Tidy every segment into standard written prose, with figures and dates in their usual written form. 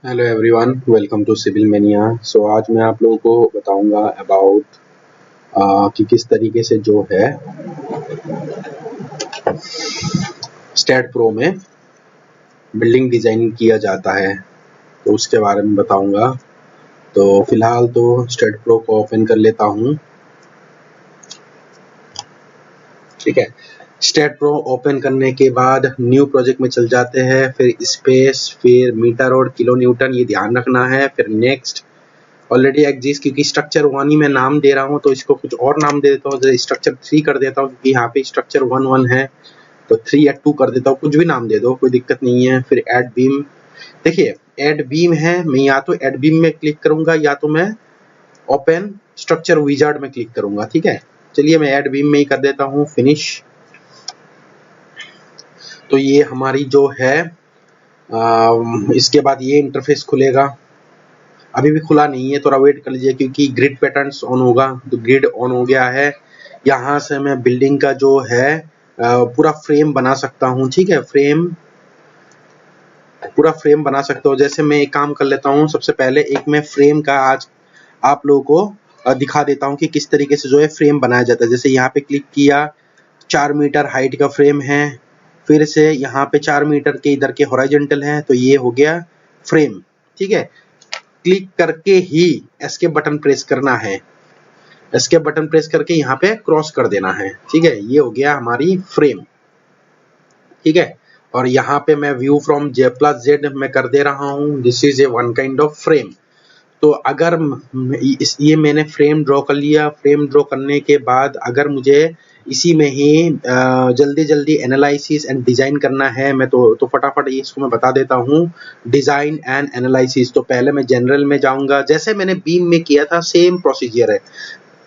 Hello everyone, welcome to civil mania. So आज मैं आप लोगों को बताऊंगा अबाउट कि किस तरीके से जो है स्टेट प्रो में बिल्डिंग डिजाइन किया जाता है, तो उसके बारे में बताऊंगा। तो फिलहाल तो स्टेट प्रो को ओपन कर लेता हूं। ठीक है, स्टेट प्रो ओपन करने के बाद न्यू प्रोजेक्ट में चल जाते हैं, फिर स्पेस, फिर मीटर और किलो न्यूटन, ये ध्यान रखना है। फिर नेक्स्ट ऑलरेडी एग्जिस्ट, क्योंकि स्ट्रक्चर 1 ही मैं नाम दे रहा हूँ तो इसको कुछ और नाम दे देता हूँ, जैसे स्ट्रक्चर 3 कर देता हूँ क्योंकि यहाँ पे स्ट्रक्चर 1 है, तो 3 या 2 कर देता हूँ, कुछ भी नाम दे दो, कोई दिक्कत नहीं है। फिर ऐड बीम, देखिए ऐड बीम है, मैं या तो ऐड बीम में क्लिक करूंगा या तो मैं ओपन स्ट्रक्चर विजार्ड में क्लिक करूंगा। ठीक है, चलिए मैं ऐड बीम में ही कर देता हूँ, फिनिश। तो ये हमारी जो है इसके बाद ये इंटरफेस खुलेगा। अभी भी खुला नहीं है, थोड़ा वेट कर लीजिए क्योंकि ग्रिड पैटर्न्स ऑन होगा। तो ग्रिड ऑन हो गया है, यहाँ से मैं बिल्डिंग का जो है पूरा फ्रेम बना सकता हूँ। ठीक है, पूरा फ्रेम बना सकता हूँ। जैसे मैं एक काम कर लेता हूँ, सबसे पहले एक मैं फ्रेम का आज आप लोगों को दिखा देता हूँ कि किस तरीके से जो है फ्रेम बनाया जाता है। जैसे यहाँ पे क्लिक किया, 4 मीटर हाइट का फ्रेम है, फिर से यहाँ पे 4 मीटर के इधर के हॉरिजॉन्टल है, तो ये हो गया फ्रेम। ठीक है, क्लिक करके ही एस्केप बटन प्रेस करना है, एस्केप बटन प्रेस करके यहाँ पे क्रॉस कर देना है। ठीक है, ये हो गया हमारी फ्रेम। ठीक है, और यहाँ पे मैं व्यू फ्रॉम J+Z में कर दे रहा हूँ, this is a one kind of frame. तो अगर ये मैंने फ्रेम ड्रॉ कर लिया, फ्रेम ड्रॉ करने के बाद अगर मुझे इसी में ही जल्दी जल्दी एनालिसिस एंड डिजाइन करना है, मैं तो फटाफट इसको मैं बता देता हूँ, डिजाइन एंड एनालिसिस। तो पहले मैं जनरल में जाऊंगा, जैसे मैंने बीम में किया था सेम प्रोसीजर है।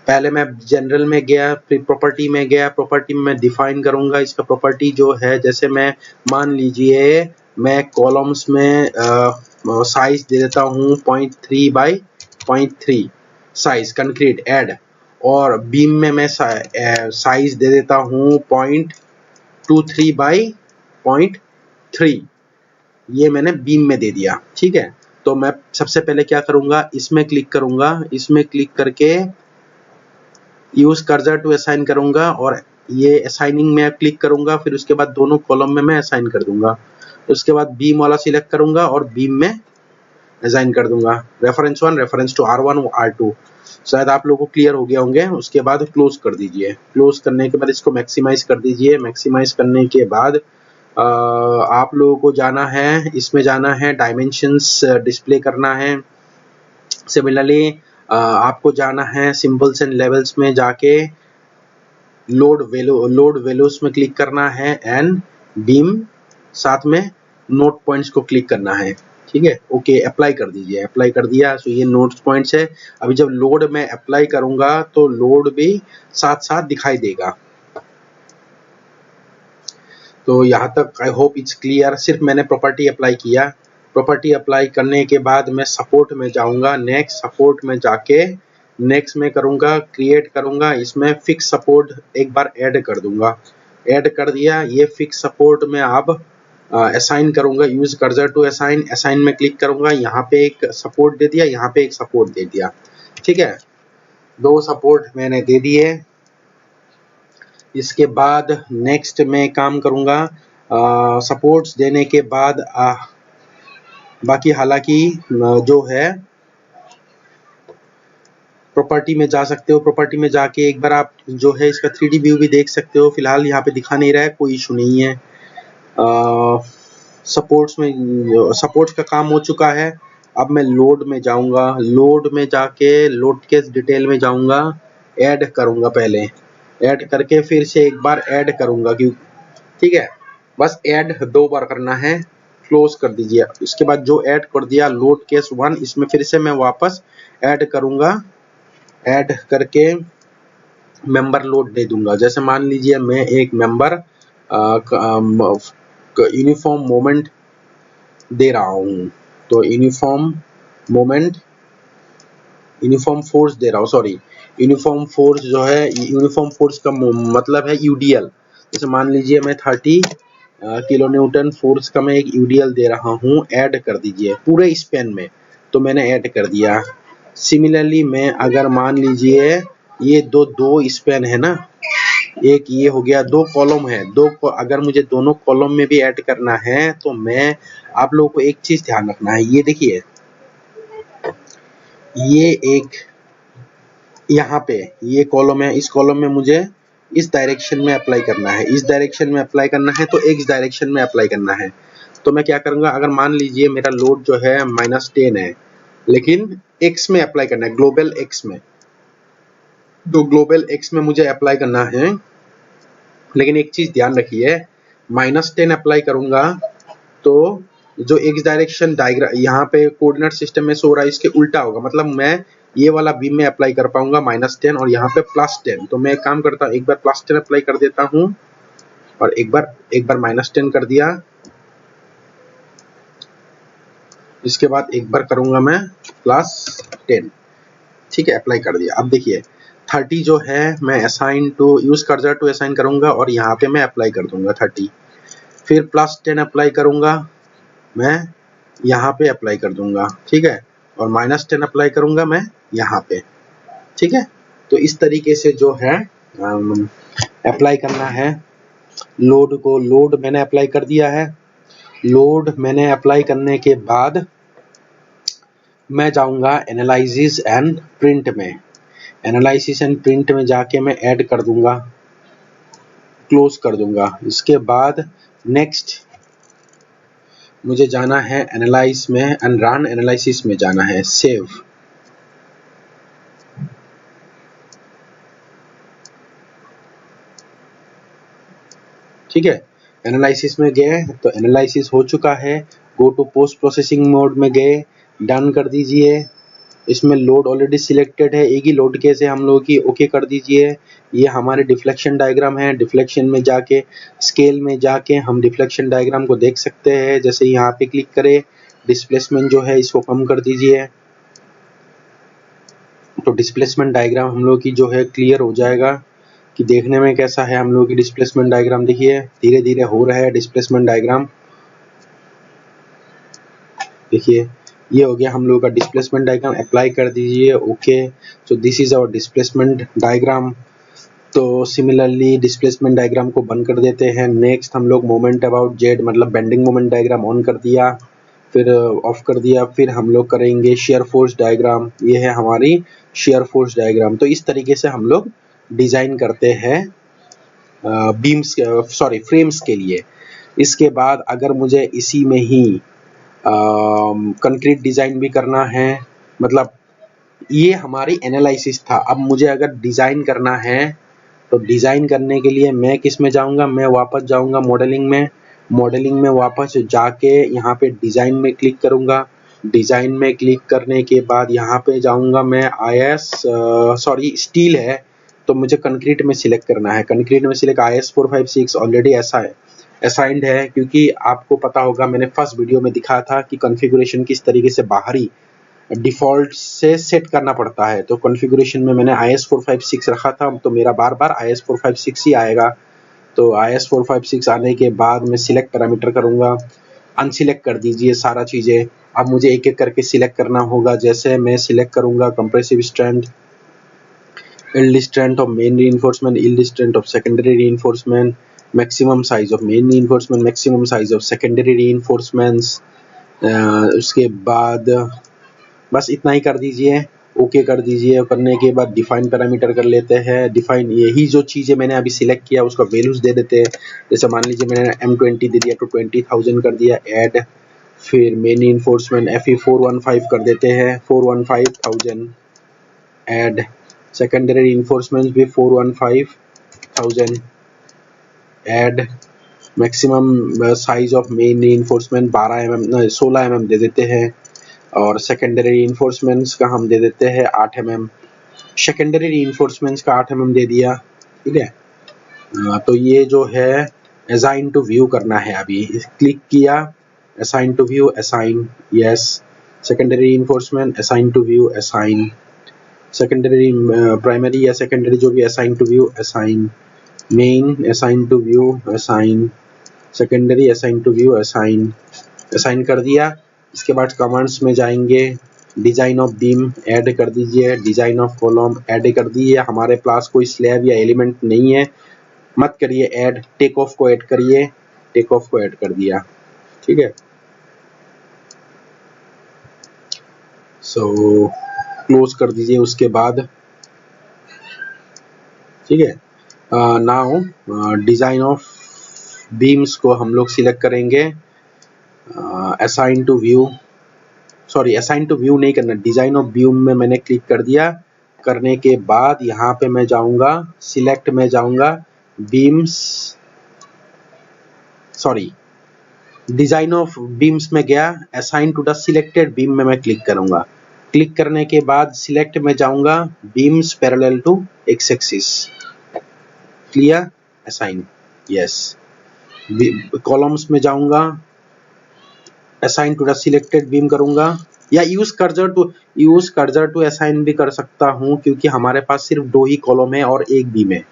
पहले मैं जनरल में गया, फिर प्रॉपर्टी में गया, प्रॉपर्टी में मैं डिफाइन करूंगा इसका प्रॉपर्टी जो है। जैसे मैं मान लीजिए मैं कॉलम्स में साइज दे देता हूँ 0.3 बाई 0.3 साइज कंक्रीट ऐड, और बीम में मैं साइज दे देता हूँ 0.23 बाई 0.3, ये मैंने बीम में दे दिया। ठीक है, तो मैं सबसे पहले क्या करूंगा, इसमें क्लिक करूंगा, इसमें क्लिक करके यूज कर्सर टू असाइन करूंगा और ये असाइनिंग में क्लिक करूंगा, फिर उसके बाद दोनों कॉलम में मैं असाइन कर दूंगा। उसके बाद बीम वाला सिलेक्ट करूंगा और बीम में असाइन कर दूंगा, reference 1 reference to R1 R2। शायद आप लोगों को क्लियर हो गया होंगे। उसके बाद क्लोज कर दीजिए, क्लोज करने के बाद इसको मैक्सिमाइज कर दीजिए। मैक्सिमाइज करने के बाद आप लोगों को जाना है, इसमें जाना है, डायमेंशंस डिस्प्ले करना है। सिमिलरली आपको जाना है सिंबल्स एंड लेवल्स में जाके लोड वैल्यूज में क्लिक करना है एंड बीम, साथ में नोट पॉइंट्स को क्लिक करना है। ठीक है, ओके अप्लाई कर दीजिए, अप्लाई कर दिया। सो ये नोट पॉइंट्स है। अभी जब लोड में अप्लाई करूंगा तो लोड भी साथ साथ दिखाई देगा। तो यहाँ तक आई होप इट्स क्लियर। सिर्फ मैंने प्रॉपर्टी अप्लाई किया, प्रॉपर्टी अप्लाई करने के बाद मैं सपोर्ट में जाऊंगा, नेक्स्ट सपोर्ट में जाके नेक्स्ट में करूंगा, क्रिएट करूंगा, इसमें फिक्स सपोर्ट एक बार ऐड कर दूंगा। ऐड कर दिया, ये फिक्स सपोर्ट में अब असाइन करूंगा, use cursor to assign, assign में क्लिक करूंगा, यहाँ पे एक सपोर्ट दे दिया, यहाँ पे एक सपोर्ट दे दिया। ठीक है, 2 सपोर्ट मैंने दे दिए। इसके बाद नेक्स्ट में काम करूंगा, सपोर्ट्स देने के बाद बाकी हालांकि जो है प्रॉपर्टी में जा सकते हो, प्रॉपर्टी में जाके एक बार आप जो है इसका 3D व्यू भी देख सकते हो। फिलहाल यहाँ पे दिखा नहीं रहा है, कोई इशू नहीं है। सपोर्ट्स में सपोर्ट्स का काम हो चुका है। अब मैं लोड में जाऊंगा, लोड में जाके लोड के डिटेल में जाऊंगा, ऐड करूंगा, पहले ऐड करके फिर से एक बार ऐड करूंगा क्यों। ठीक है, बस ऐड 2 बार करना है, क्लोज कर दीजिए। उसके बाद जो ऐड कर दिया लोड केस 1, इसमें फिर से मैं वापस ऐड करूंगा, ऐड करके मेंबर लोड दे दूंगा। जैसे मान लीजिए मैं एक मेंबर यूनिफॉर्म मोमेंट दे रहा हूँ, तो यूनिफॉर्म मोमेंट, यूनिफॉर्म फोर्स दे रहा हूँ, सॉरी यूनिफॉर्म फोर्स जो है, यूनिफॉर्म फोर्स का मतलब है UDL। जैसे मान लीजिए मैं 30 किलो न्यूटन फोर्स का मैं एक यूडीएल दे रहा हूँ, ऐड कर दीजिए पूरे स्पेन में। तो मैंने ऐड कर दिया। सिमिलरली मैं अगर मान लीजिए ये दो स्पेन है ना, एक ये हो गया, दो कॉलम है, अगर मुझे दोनों कॉलम में भी ऐड करना है तो मैं, आप लोगों को एक चीज ध्यान रखना है, ये देखिए ये एक यहाँ पे ये कॉलम है, इस कॉलम में मुझे इस डायरेक्शन में अप्लाई करना है, इस डायरेक्शन में अप्लाई करना है, तो एक्स डायरेक्शन में अप्लाई करना है। तो मैं क्या करूंगा, अगर मान लीजिए मेरा लोड जो है -10 है, लेकिन एक्स में अप्लाई करना है, ग्लोबल एक्स में, तो ग्लोबल एक्स में मुझे अप्लाई करना है। लेकिन एक चीज ध्यान रखिए, -10 अप्लाई करूंगा तो जो एक्स डायरेक्शन डायग्राम यहाँ पे कोऑर्डिनेट सिस्टम में शो रहा है, इसके उल्टा होगा। मतलब मैं ये वाला बीम में अप्लाई कर पाऊंगा -10 और यहाँ पे +10। तो मैं एक काम करता हूँ, एक बार +10 अप्लाई कर देता हूँ और एक बार -10 कर दिया, इसके बाद एक बार करूंगा मैं +10। ठीक है, अप्लाई कर दिया। अब देखिए 30 जो है मैं assign to use cursor to assign करूंगा और यहाँ पे मैं अप्लाई कर दूंगा 30। फिर +10 अप्लाई करूंगा, मैं यहाँ पे अप्लाई कर दूंगा, ठीक है, और -10 अप्लाई करूंगा मैं यहाँ पे, ठीक है। तो इस तरीके से जो है अप्लाई करना है लोड को। लोड मैंने अप्लाई कर दिया है। लोड मैंने अप्लाई करने के बाद मैं जाऊंगा एनालिसिस एंड प्रिंट में। एनालिसिस एंड प्रिंट में जाके मैं ऐड कर दूंगा, क्लोज कर दूंगा। इसके बाद नेक्स्ट मुझे जाना है एनालाइज में एंड रन एनालिसिस में जाना है, सेव। ठीक है, एनालिसिस में गए तो एनालिसिस हो चुका है। Go to post processing mode में गए, डन कर दीजिए। इसमें लोड ऑलरेडी सिलेक्टेड है, एक ही लोड केस है हम लोगों की, ओके कर दीजिए। ये हमारे डिफ्लेक्शन डायग्राम है। डिफ्लेक्शन में जाके स्केल में जाके हम डिफ्लेक्शन डायग्राम को देख सकते हैं। जैसे यहाँ पे क्लिक करें, डिस्प्लेसमेंट जो है इसको कम कर दीजिए, तो डिस्प्लेसमेंट डायग्राम हम लोग की जो है क्लियर हो जाएगा कि देखने में कैसा है हम लोग की डिस्प्लेसमेंट डायग्राम। देखिए धीरे धीरे हो रहा है डिस्प्लेसमेंट डायग्राम। देखिए ये हो गया हम लोग का डिस्प्लेसमेंट डायग्राम। अप्लाई कर दीजिए, okay. So this is our displacement diagram. तो सिमिलरली डिस्प्लेसमेंट डायग्राम को बंद कर देते हैं। नेक्स्ट हम लोग मोमेंट अबाउट जेड मतलब बेंडिंग मोमेंट डायग्राम ऑन कर दिया, फिर ऑफ कर दिया। फिर हम लोग करेंगे शेयर फोर्स डायग्राम। ये है हमारी शेयर फोर्स डायग्राम। तो इस तरीके से हम लोग डिजाइन करते हैं बीम्स सॉरी फ्रेम्स के लिए। इसके बाद अगर मुझे इसी में ही कंक्रीट डिजाइन भी करना है, मतलब ये हमारी एनालिसिस था। अब मुझे अगर डिजाइन करना है तो डिजाइन करने के लिए मैं किस में जाऊंगा, मैं वापस जाऊंगा मॉडलिंग में। मॉडलिंग में वापस जाके यहाँ पे डिजाइन में क्लिक करूंगा। डिजाइन में क्लिक करने के बाद यहाँ पे जाऊंगा मैं IS सॉरी स्टील है तो मुझे कंक्रीट में सिलेक्ट करना है। कंक्रीट में सिलेक्ट IS 456 ऑलरेडी ऐसा है असाइंड है, क्योंकि आपको पता होगा मैंने फर्स्ट वीडियो में दिखाया था कि कॉन्फ़िगरेशन किस तरीके से बाहरी डिफॉल्ट से सेट करना पड़ता है। तो कॉन्फ़िगरेशन में मैंने IS 456 रखा था, तो मेरा बार बार IS 456 ही आएगा। तो IS 456 आने के बाद मैं सिलेक्ट पैरामीटर करूंगा, अनसिलेक्ट कर दीजिए सारा चीजें। अब मुझे एक एक करके सिलेक्ट करना होगा। जैसे मैं सिलेक्ट करूंगा compressive strength, yield strength of main reinforcement, yield strength of secondary reinforcement, maximum size of main reinforcement, maximum size of secondary reinforcements। उसके बाद बस इतना ही कर दीजिए, ओके कर दीजिए। करने के बाद डिफाइन पैरामीटर कर लेते हैं। डिफाइन यही जो चीज़ें मैंने अभी सिलेक्ट किया उसका वैल्यूज दे देते हैं। जैसे मान लीजिए मैंने M20 दे दिया तो 20,000 कर दिया ऐड। फिर मेन इन्फोर्समेंट FE 415 कर देते हैं 415,000 ऐड। सेकेंडरी इन्फोर्समेंट भी 415,000 add. Maximum size of main reinforcement 16 mm दे देते हैं और सेकेंडरी रीइंफोर्समेंट्स का हम दे देते हैं 8 mm। सेकेंडरी रीइंफोर्समेंट्स का 8 mm दे दिया, ठीक है। तो ये जो है असाइन टू व्यू करना है। अभी क्लिक किया, assign to view, assign, yes. Secondary reinforcement, assign to view, assign. Secondary primary या सेकेंडरी जो भी, assign to view, assign. Main, assign to view, assign. Secondary assign to view, assign कर दिया। इसके बाद कमांड्स में जाएंगे, डिजाइन ऑफ बीम ऐड कर दीजिए, डिजाइन ऑफ कॉलम ऐड कर दीजिए। हमारे पास कोई स्लैब या एलिमेंट नहीं है, मत करिए ऐड, टेक ऑफ को ऐड करिए, टेक ऑफ को ऐड कर दिया, ठीक है। सो क्लोज कर दीजिए उसके बाद, ठीक है। नाउ डिजाइन ऑफ बीम्स को हम लोग सिलेक्ट करेंगे, assign to view, sorry assign to view नहीं करना, डिजाइन ऑफ बीम में मैंने क्लिक कर दिया। करने के बाद यहाँ पे मैं जाऊंगा, सिलेक्ट में जाऊंगा, beams, sorry design of beams में गया, assign to the selected beam में मैं क्लिक करूंगा। क्लिक करने के बाद सिलेक्ट में जाऊंगा, beams parallel to X axis, clear, assign, yes. Columns में जाऊंगा, assign to the selected beam करूंगा, या यूज कर्सर टू असाइन भी कर सकता हूं, क्योंकि हमारे पास सिर्फ 2 ही कॉलम है और 1 बीम है।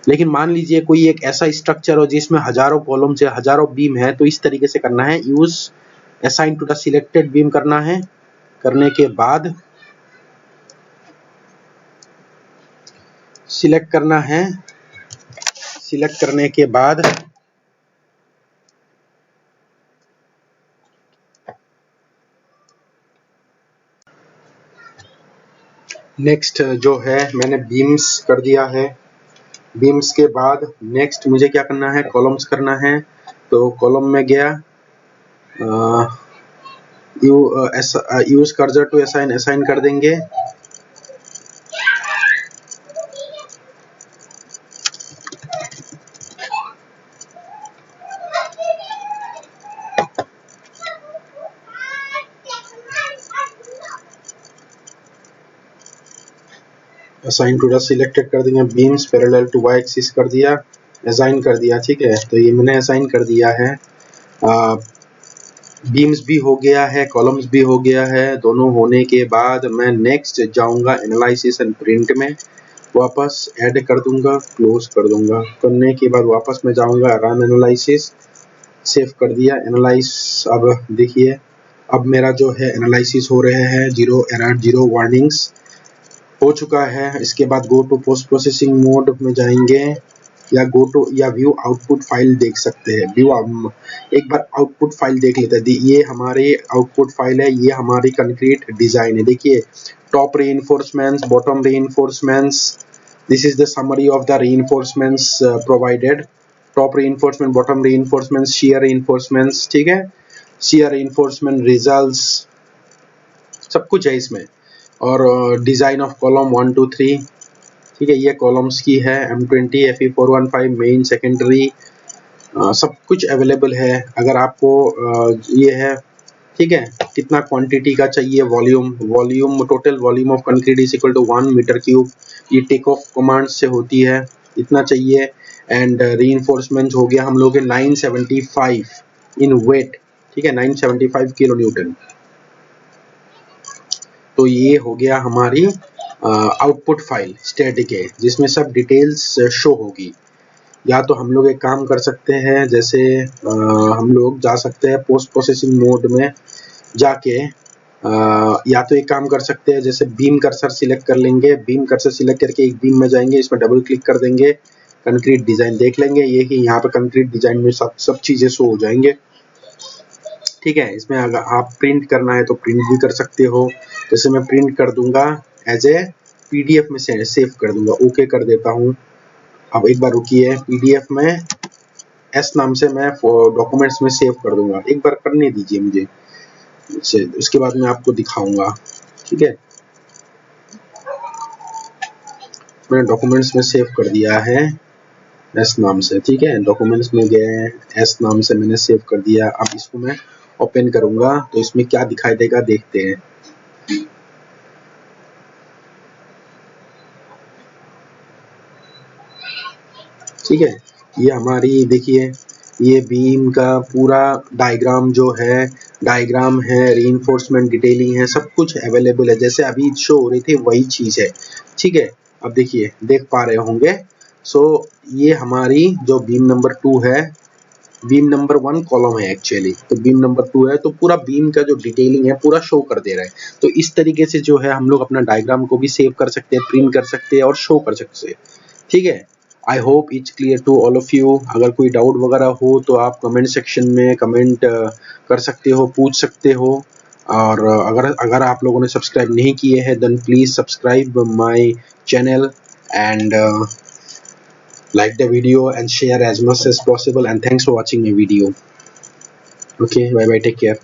लेकिन मान लीजिए कोई एक ऐसा स्ट्रक्चर हो जिसमें हजारों कॉलम से हजारों बीम है, तो इस तरीके से करना है, use assign to the selected beam करना है। करने के बाद सिलेक्ट करना है, सिलेक्ट करने के बाद नेक्स्ट जो है मैंने बीम्स कर दिया है। बीम्स के बाद नेक्स्ट मुझे क्या करना है, कॉलम्स करना है। तो कॉलम में गया, use cursor to assign, assign कर देंगे। असाइन टू द सिलेक्टेड कर देंगे, beams parallel to Y axis कर दिया, असाइन कर दिया, ठीक है। तो ये मैंने असाइन कर दिया है। बीम्स भी हो गया है, कॉलम्स भी हो गया है। दोनों होने के बाद मैं नेक्स्ट जाऊंगा एनालिसिस एंड प्रिंट में, वापस ऐड कर दूंगा, क्लोज कर दूंगा। करने के बाद वापस मैं जाऊंगा रन एनालिसिस, सेव कर दिया, एनालाइज। अब देखिए, अब मेरा जो है एनालिसिस हो रहे हैं, 0 एरर, 0 वार्निंग्स हो चुका है। इसके बाद go to post processing mode में जाएंगे, या गो टू या व्यू आउटपुट फाइल देख सकते हैं। व्यू, एक बार आउटपुट फाइल देख लेते हैं। ये हमारे आउटपुट फाइल है, ये हमारी कंक्रीट डिजाइन है। देखिए, top reinforcements, bottom reinforcements, this is the summary of the reinforcements provided. Top reinforcement, bottom reinforcements, shear reinforcements, ठीक है, शियर रीइंफोर्समेंट रिजल्ट्स, सब कुछ है इसमें। और डिजाइन ऑफ कॉलम 1 2 3, ठीक है, ये कॉलम्स की है। M20, FE415, मेन, सेकेंडरी, सब कुछ अवेलेबल है। अगर आपको ये है, ठीक है, कितना क्वांटिटी का चाहिए, volume total volume of concrete is equal to 1 metre cube, ये टेक ऑफ कमांड से होती है, इतना चाहिए। एंड रीइंफोर्समेंट हो गया हम लोग के 975 इन वेट, ठीक है, 975 किलो न्यूटन। तो ये हो गया हमारी आउटपुट फाइल स्टैटिक है, जिसमें सब डिटेल्स शो होगी। या तो हम लोग एक काम कर सकते हैं, जैसे हम लोग जा सकते हैं पोस्ट प्रोसेसिंग मोड में जाके, या तो एक काम कर सकते हैं, जैसे बीम कर्सर सिलेक्ट कर लेंगे, बीम कर्सर सिलेक्ट करके एक बीम में जाएंगे, इसमें डबल क्लिक कर देंगे, कंक्रीट डिजाइन देख लेंगे। ये कि यहाँ पे कंक्रीट डिजाइन में सब चीजें शो हो जाएंगे, ठीक है। इसमें अगर आप प्रिंट करना है तो प्रिंट भी कर सकते हो। जैसे मैं प्रिंट कर दूंगा, एज ए PDF में सेव कर दूंगा, ओके कर देता हूँ। अब एक बार रुकिए, PDF में S नाम से मैं डॉक्यूमेंट्स में सेव कर दूंगा, एक बार करने दीजिए मुझे, उसके बाद मैं आपको दिखाऊंगा, ठीक है। मैंने डॉक्यूमेंट्स में सेव कर दिया है S नाम से, ठीक है। डॉक्यूमेंट्स में गए, S नाम से मैंने सेव कर दिया। अब इसको मैं ओपन करूंगा तो इसमें क्या दिखाई देगा, देखते हैं। ठीक है, ये हमारी देखिए, ये बीम का पूरा डायग्राम जो है, डायग्राम है, रीइंफोर्समेंट डिटेलिंग है, सब कुछ अवेलेबल है। जैसे अभी शो हो रही थी वही चीज है, ठीक है। अब देखिए, देख पा रहे होंगे। सो ये हमारी जो बीम नंबर 2 है, बीम नंबर 1 कॉलम है एक्चुअली, तो बीम नंबर 2 है, तो पूरा बीम का जो डिटेलिंग है पूरा शो कर दे रहा है। तो इस तरीके से जो है हम लोग अपना डायग्राम को भी सेव कर सकते हैं, प्रिंट कर सकते हैं और शो कर सकते हैं। ठीक है, I hope it's clear to all of you. अगर कोई डाउट वगैरह हो तो आप कमेंट सेक्शन में कमेंट कर सकते हो, पूछ सकते हो। और अगर आप लोगों ने सब्सक्राइब नहीं किए हैं then please subscribe my channel and like the video and share as much as possible, and thanks for watching my video. Okay, bye bye, take care.